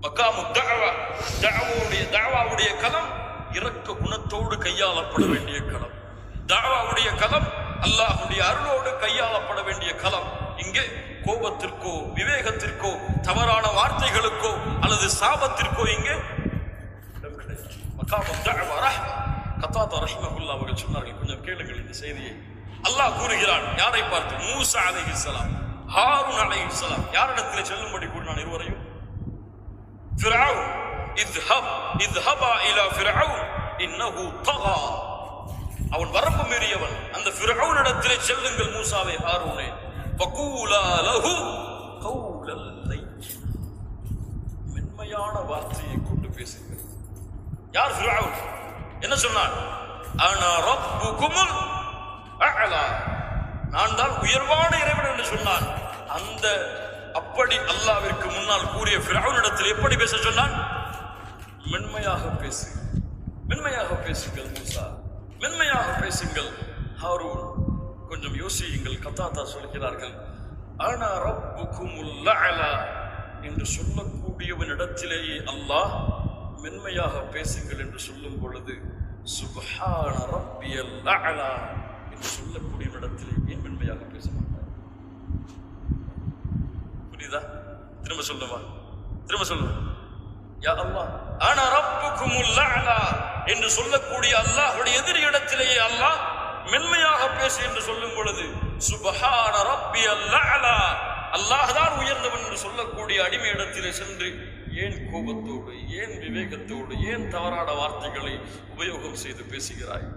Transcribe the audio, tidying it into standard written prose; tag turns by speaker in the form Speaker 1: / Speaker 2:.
Speaker 1: மகாமு தஅவா, தஅவாவுடைய களம் இரக்க குணத்தோடு கையாளப்பட வேண்டிய களம். தஅவாவுடைய களம் அல்லாஹ்வுடைய அருளோடு கையாளப்பட வேண்டிய களம். இங்கே கோபத்திற்கோ விவேகத்திற்கோ தவறான வார்த்தைகளுக்கோ அல்லது சாபத்திற்கோ இங்கே இடம் கிடையாது. மகாமு தஅவா ரஹ்மா. கதாதா ரஹ்மஹுல்லாஹ் அவர்கள் சொன்னார்கள், கொஞ்சம் கேளுங்கள் இந்த செய்தியை. அல்லாஹ் கூறுகிறான் யாரை பார்த்து? மூசா அலைஹிஸ்ஸலாம், ஹாரூன் அலைஹிஸ்ஸலாம் யாரிடத்திலே செல்லும்படி கூறினான் இருவரையும்? ஃபிரௌன், இத்ஹபா இலா ஃபிரௌன் இன்னஹு தகா. அவன் வரம்பு மீறியவன். அந்த ஃபிரௌனிடத்திலே செல்லுங்கள் மூசாவே ஹாரூனே. ஃபகூலா லஹு கௌலல் லையினா. மென்மையான வார்த்தையை கொண்டு பேசுங்கள். யார் ஃபிரௌன்? என்ன சொன்னான்? அனா ரப்புகுமுல் அஅலா, நான் தான் உயர்வான இறைவன் என்று சொன்னான். அந்த அப்படி அல்லாஹ்விற்கு முன்னால் கூறிய ஃபிரௌனிடத்தில் எப்படி பேச சொன்னான்? மென்மையாக பேசு, மென்மையாக பேசுங்கள் மூசா, மென்மையாக பேசுங்கள் ஹாரூன். கொஞ்சம் யோசியுங்கள். கதாதா சொல்கிறார்கள், அனா ரப்புகுமுல் அஅலா என்று சொல்லக்கூடியவனிடத்திலேயே அல்லாஹ் மென்மையாக பேசுங்கள் என்று சொல்லும் பொழுது சுப்ஹான ரப்பியல் அஅலா என்று சொல்லக்கூடிய இடத்திலே ஏன் மென்மையாக பேச மாட்டார்? புரியுதா? திரும்ப சொல்லுவா, திரும்ப சொல்லுவா. யா அல்லாஹ் அனா ரப்புகுமுல் அஅலா என்று சொல்லக்கூடிய அல்லாஹ்வுடைய எதிரி இடத்திலேயே அல்லாஹ் மென்மையாக பேசு என்று சொல்லும் பொழுது சுப்ஹான ரப்பியல் அஅலா, அல்லாஹ் தான் உயர்ந்தவன் என்று சொல்லக்கூடிய அடிமை இடத்திலே சென்று ஏன் கோபத்தோடு, ஏன் விவேகத்தோடு, ஏன் தவறான வார்த்தைகளை உபயோகம் செய்து பேசுகிறாய்?